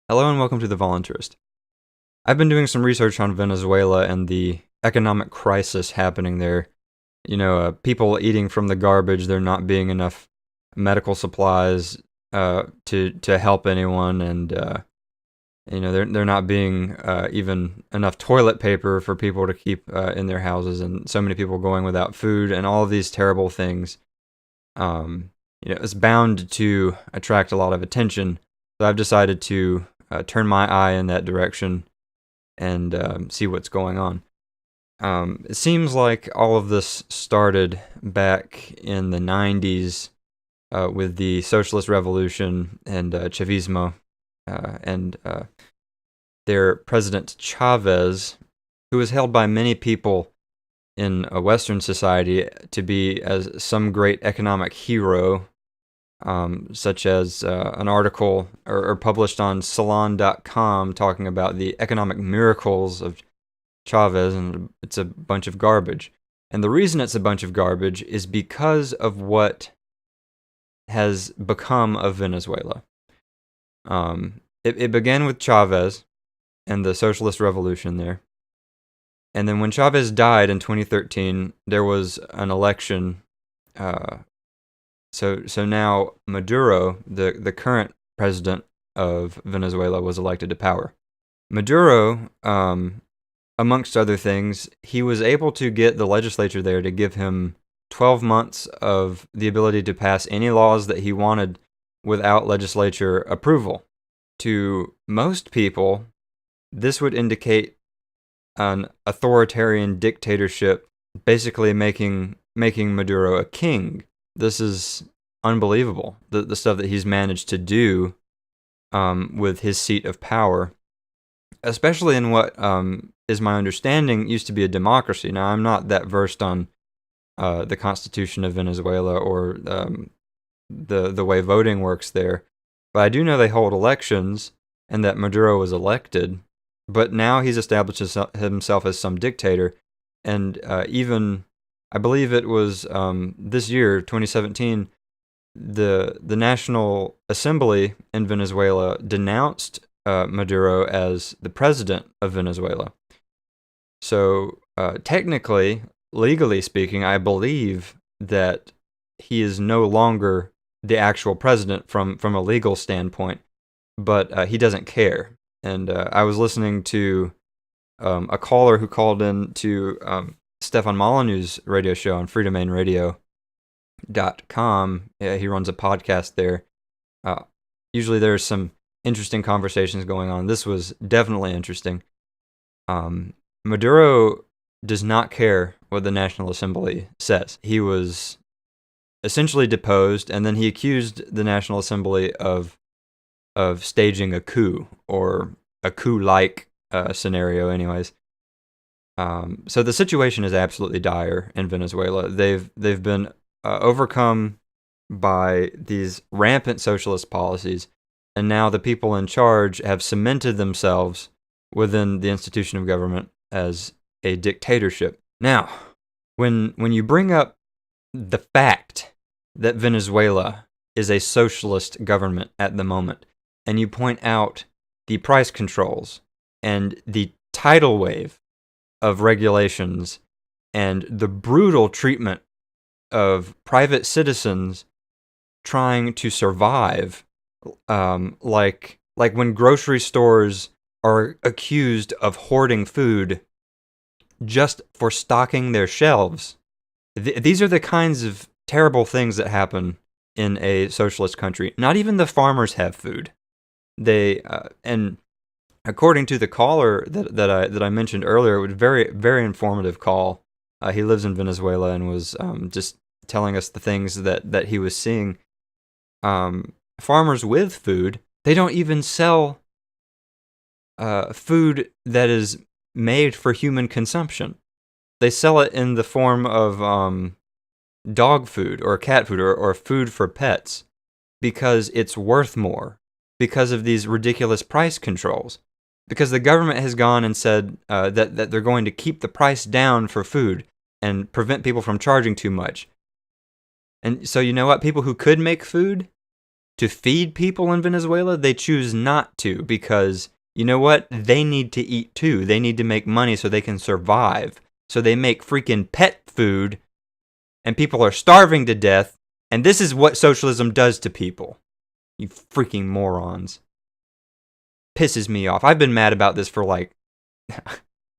Hello and welcome to The Voluntarist. I've been doing some research on Venezuela and the economic crisis happening there. People eating from the garbage, there not being enough medical supplies to help anyone, and there not being even enough toilet paper for people to keep in their houses, and so many people going without food, and all of these terrible things. It's bound to attract a lot of attention. So I've decided to turn my eye in that direction and see what's going on. It seems like all of this started back in the 90s with the socialist revolution and Chavismo and their president Chavez, who was held by many people in a Western society to be as some great economic hero, such as an article or published on Salon.com talking about the economic miracles of Chavez, and it's a bunch of garbage. And the reason it's a bunch of garbage is because of what has become of Venezuela. It began with Chavez and the socialist revolution there. And then when Chavez died in 2013, there was an election. So now Maduro, the current president of Venezuela, was elected to power. Maduro, amongst other things, he was able to get the legislature there to give him 12 months of the ability to pass any laws that he wanted without legislature approval. To most people, this would indicate an authoritarian dictatorship, basically making Maduro a king. This is unbelievable, the stuff that he's managed to do with his seat of power, especially in what is my understanding used to be a democracy. Now, I'm not that versed on the Constitution of Venezuela or the way voting works there, but I do know they hold elections and that Maduro was elected. But now he's established himself as some dictator, and even, I believe it was this year, 2017, the National Assembly in Venezuela denounced Maduro as the president of Venezuela. So technically, legally speaking, I believe that he is no longer the actual president from a legal standpoint, but he doesn't care. And I was listening to a caller who called in to Stefan Molyneux's radio show on freedomainradio.com. He runs a podcast there. Usually there's some interesting conversations going on. This was definitely interesting. Maduro does not care what the National Assembly says. He was essentially deposed, and then he accused the National Assembly of staging a coup, or a coup-like scenario anyways. So the situation is absolutely dire in Venezuela. They've been overcome by these rampant socialist policies, and now the people in charge have cemented themselves within the institution of government as a dictatorship. Now, when you bring up the fact that Venezuela is a socialist government at the moment, and you point out the price controls and the tidal wave of regulations and the brutal treatment of private citizens trying to survive, like when grocery stores are accused of hoarding food just for stocking their shelves. These are the kinds of terrible things that happen in a socialist country. Not even the farmers have food. They and according to the caller that I mentioned earlier, it was a very, very informative call. He lives in Venezuela and was just telling us the things that he was seeing. Farmers with food, they don't even sell food that is made for human consumption. They sell it in the form of dog food or cat food or food for pets because it's worth more, because of these ridiculous price controls. Because the government has gone and said that they're going to keep the price down for food and prevent people from charging too much. And so you know what? People who could make food to feed people in Venezuela, they choose not to because, you know what? They need to eat too. They need to make money so they can survive. So they make freaking pet food, and people are starving to death, and this is what socialism does to people. You freaking morons. Pisses me off. I've been mad about this for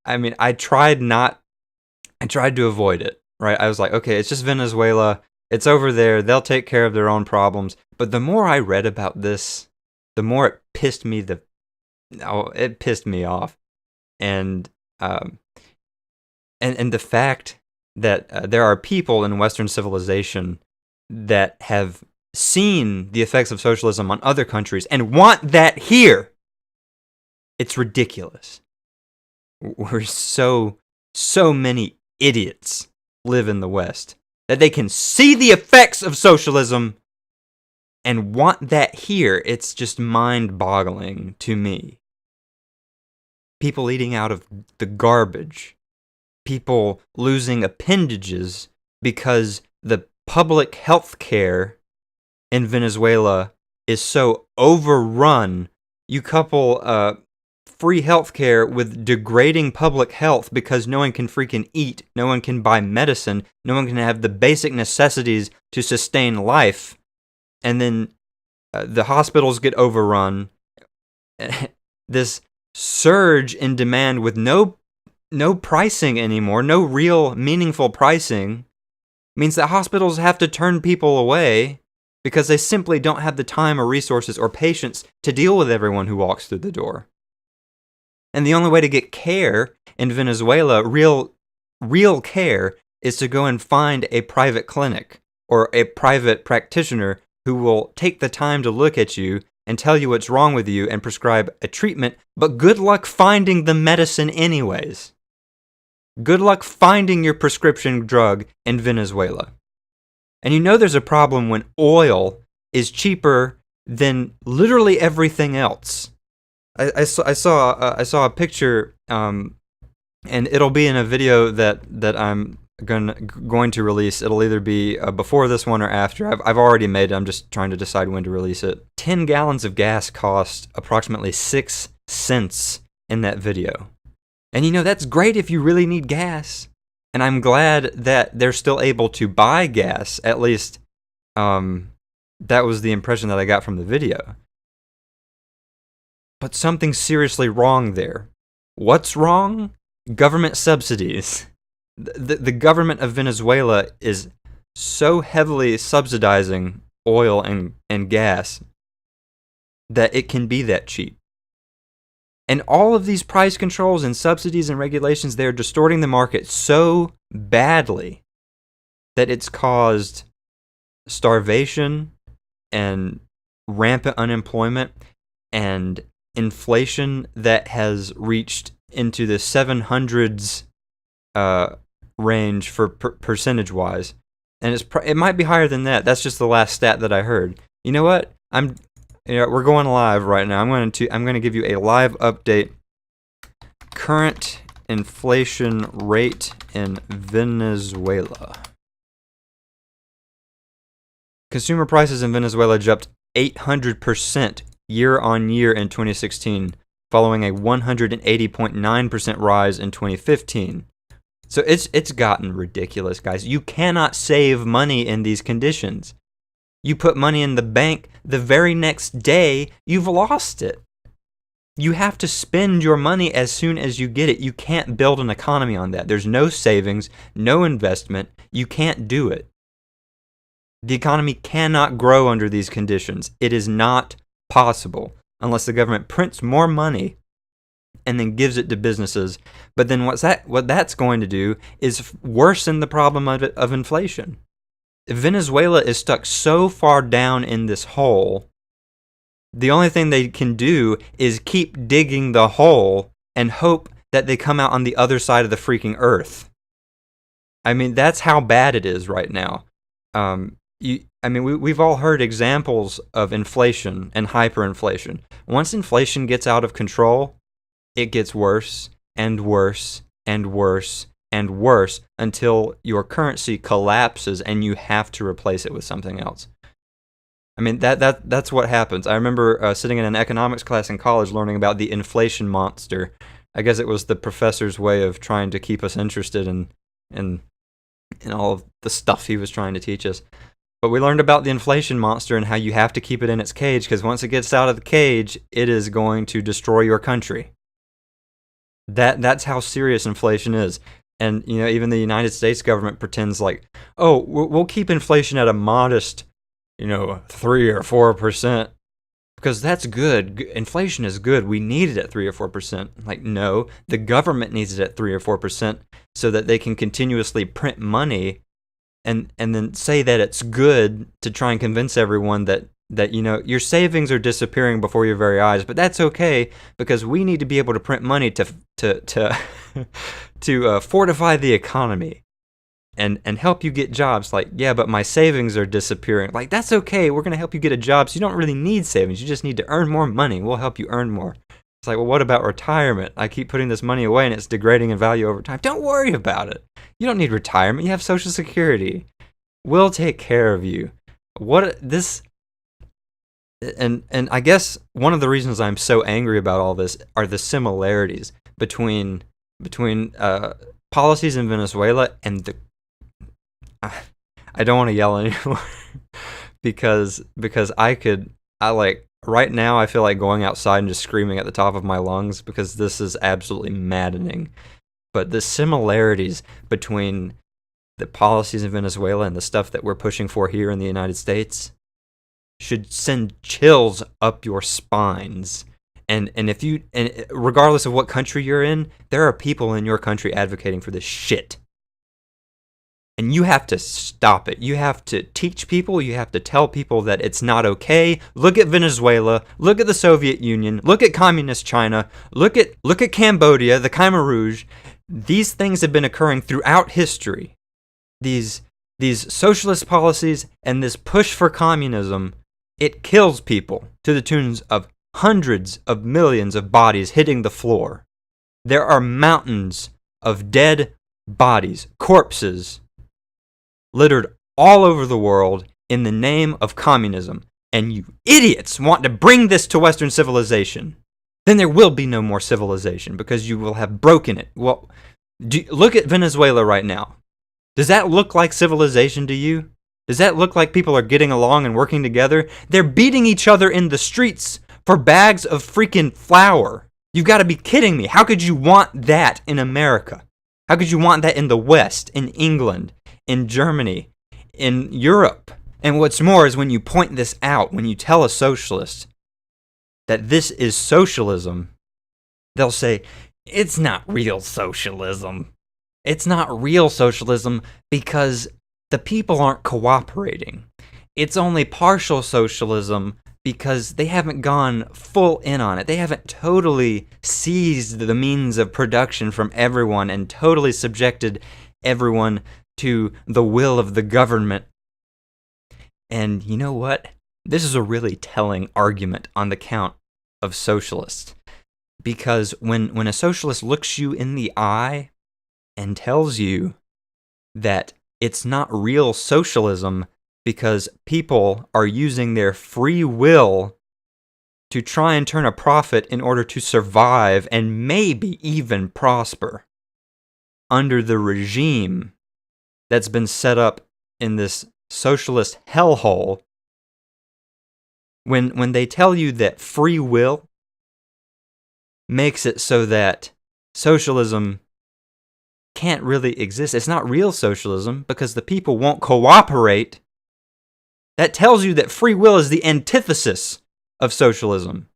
I tried to avoid it, right? I was like, okay, it's just Venezuela. It's over there. They'll take care of their own problems. But the more I read about this, the more it pissed me off. And the fact that there are people in Western civilization that have seen the effects of socialism on other countries and want that here. It's ridiculous. We're so many idiots live in the West that they can see the effects of socialism and want that here. It's just mind-boggling to me. People eating out of the garbage. People losing appendages because the public health care in Venezuela is so overrun. You couple free health care with degrading public health because no one can freaking eat, no one can buy medicine, no one can have the basic necessities to sustain life, and then the hospitals get overrun. This surge in demand with no pricing anymore, no real meaningful pricing, means that hospitals have to turn people away because they simply don't have the time or resources or patience to deal with everyone who walks through the door. And the only way to get care in Venezuela, real care, is to go and find a private clinic or a private practitioner who will take the time to look at you and tell you what's wrong with you and prescribe a treatment, but good luck finding the medicine anyways. Good luck finding your prescription drug in Venezuela. And you know there's a problem when oil is cheaper than literally everything else. I saw a picture, and it'll be in a video that I'm going to release. It'll either be before this one or after. I've already made it. I'm just trying to decide when to release it. 10 gallons of gas cost approximately 6 cents in that video. And you know, that's great if you really need gas. And I'm glad that they're still able to buy gas. At least that was the impression that I got from the video. But something's seriously wrong there. What's wrong? Government subsidies. The government of Venezuela is so heavily subsidizing oil and gas that it can be that cheap. And all of these price controls and subsidies and regulations, they're distorting the market so badly that it's caused starvation and rampant unemployment and inflation that has reached into the 700s range for percentage-wise, and it might be higher than that. That's just the last stat that I heard. You know what? We're going live right now. I'm going to give you a live update. Current inflation rate in Venezuela. Consumer prices in Venezuela jumped 800% year on year in 2016, following a 180.9% rise in 2015. So it's gotten ridiculous, guys. You cannot save money in these conditions. You put money in the bank, the very next day, you've lost it. You have to spend your money as soon as you get it. You can't build an economy on that. There's no savings, no investment. You can't do it. The economy cannot grow under these conditions. It is not possible unless the government prints more money and then gives it to businesses. But then what that's going to do is worsen the problem of inflation. Venezuela is stuck so far down in this hole, the only thing they can do is keep digging the hole and hope that they come out on the other side of the freaking earth. I mean, that's how bad it is right now. We've all heard examples of inflation and hyperinflation. Once inflation gets out of control, it gets worse and worse and worse and worse until your currency collapses and you have to replace it with something else. I mean, that's what happens. I remember sitting in an economics class in college learning about the inflation monster. I guess it was the professor's way of trying to keep us interested in all of the stuff he was trying to teach us. But we learned about the inflation monster and how you have to keep it in its cage, because once it gets out of the cage, it is going to destroy your country. That's how serious inflation is. And even the United States government pretends like, oh, we'll keep inflation at a modest 3 or 4%, because that's good. Inflation is good. We need it at 3 or 4%. Like, no, the government needs it at 3 or 4% so that they can continuously print money and then say that it's good to try and convince everyone that your savings are disappearing before your very eyes, but that's okay because we need to be able to print money to to fortify the economy and help you get jobs. Like, yeah, but my savings are disappearing. Like, that's okay. We're going to help you get a job, so you don't really need savings. You just need to earn more money. We'll help you earn more. It's like, well, what about retirement? I keep putting this money away and it's degrading in value over time. Don't worry about it. You don't need retirement. You have Social Security. We'll take care of you. And I guess one of the reasons I'm so angry about all this are the similarities between policies in Venezuela and I don't want to yell anymore because right now I feel like going outside and just screaming at the top of my lungs because this is absolutely maddening. But the similarities between the policies in Venezuela and the stuff that we're pushing for here in the United States should send chills up your spines. And regardless of what country you're in, there are people in your country advocating for this shit. And you have to stop it. You have to teach people, you have to tell people that it's not okay. Look at Venezuela, look at the Soviet Union, look at communist China, look at Cambodia, the Khmer Rouge. These things have been occurring throughout history. These socialist policies and this push for communism, it kills people to the tunes of hundreds of millions of bodies hitting the floor. There are mountains of dead bodies, corpses, littered all over the world in the name of communism. And you idiots want to bring this to Western civilization. Then there will be no more civilization because you will have broken it. Well, look at Venezuela right now. Does that look like civilization to you? Does that look like people are getting along and working together? They're beating each other in the streets for bags of freaking flour. You've got to be kidding me. How could you want that in America? How could you want that in the West, in England, in Germany, in Europe? And what's more is when you point this out, when you tell a socialist that this is socialism, they'll say, it's not real socialism. It's not real socialism because the people aren't cooperating. It's only partial socialism because they haven't gone full in on it. They haven't totally seized the means of production from everyone and totally subjected everyone to the will of the government. And you know what? This is a really telling argument on the count of socialists. Because when a socialist looks you in the eye and tells you that it's not real socialism because people are using their free will to try and turn a profit in order to survive and maybe even prosper under the regime that's been set up in this socialist hellhole, when they tell you that free will makes it so that socialism can't really exist, it's not real socialism because the people won't cooperate, that tells you that free will is the antithesis of socialism.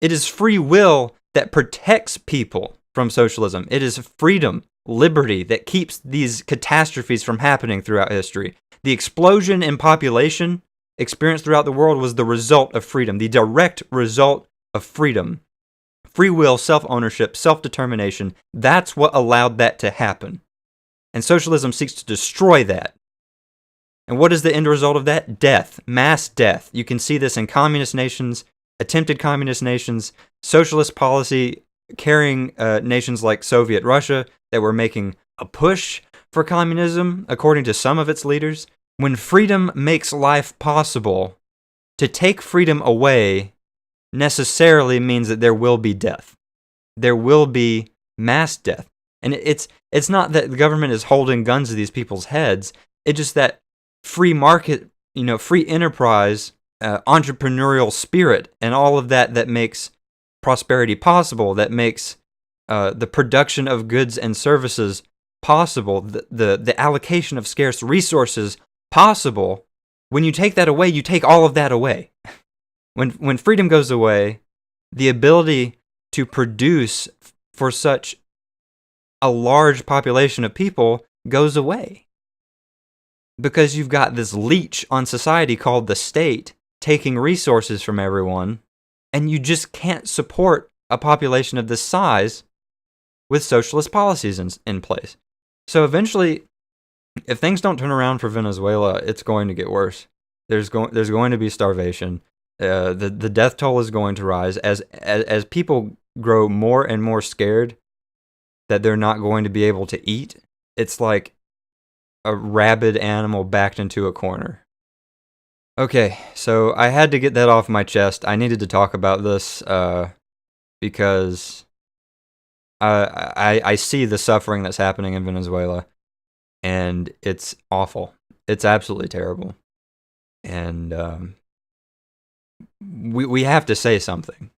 It is free will that protects people from socialism. It is freedom, liberty that keeps these catastrophes from happening throughout history. The explosion in population experienced throughout the world was the result of freedom, the direct result of freedom. Free will, self-ownership, self-determination, that's what allowed that to happen. And socialism seeks to destroy that. And what is the end result of that? Death, mass death. You can see this in communist nations, attempted communist nations, socialist policy carrying nations like Soviet Russia that were making a push for communism, according to some of its leaders. When freedom makes life possible, to take freedom away necessarily means that there will be death. There will be mass death. And it's not that the government is holding guns to these people's heads. It's just that free market, free enterprise, entrepreneurial spirit, and all of that makes prosperity possible, that makes the production of goods and services possible, the allocation of scarce resources possible. When you take that away, you take all of that away. When freedom goes away, the ability to produce for such a large population of people goes away. Because you've got this leech on society called the state taking resources from everyone, and you just can't support a population of this size with socialist policies in place. So eventually, if things don't turn around for Venezuela, it's going to get worse. There's going to be starvation. The death toll is going to rise as people grow more and more scared that they're not going to be able to eat. It's like a rabid animal backed into a corner. Okay, so I had to get that off my chest. I needed to talk about this because I see the suffering that's happening in Venezuela, and it's awful. It's absolutely terrible. And we have to say something.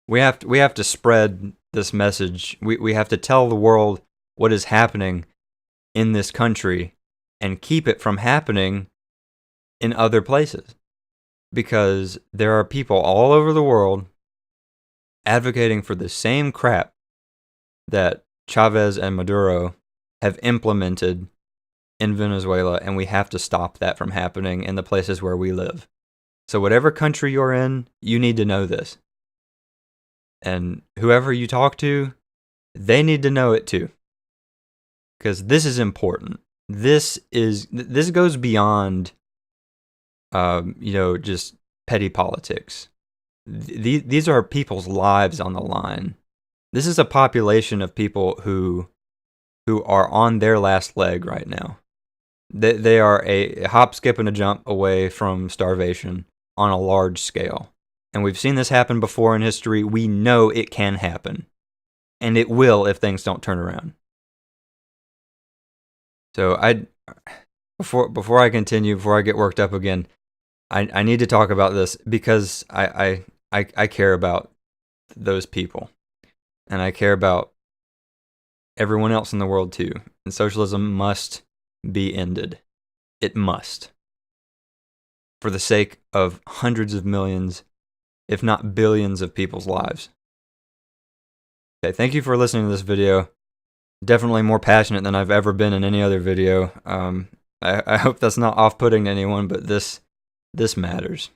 We have to spread this message. We have to tell the world what is happening in this country and keep it from happening in other places. Because there are people all over the world advocating for the same crap that Chavez and Maduro have implemented in Venezuela, and we have to stop that from happening in the places where we live. So whatever country you're in, you need to know this. And whoever you talk to, they need to know it too. Because this is important. This goes beyond just petty politics. These are people's lives on the line. This is a population of people who are on their last leg right now. They are a hop, skip, and a jump away from starvation on a large scale. And we've seen this happen before in history. We know it can happen. And it will if things don't turn around. So before I continue, before I get worked up again, I need to talk about this because I care about those people. And I care about everyone else in the world too. And socialism must be ended. It must. For the sake of hundreds of millions, if not billions of people's lives. Okay, thank you for listening to this video. Definitely more passionate than I've ever been in any other video. I hope that's not off-putting to anyone, but this matters.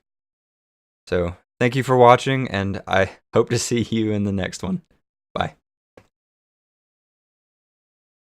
So, thank you for watching, and I hope to see you in the next one.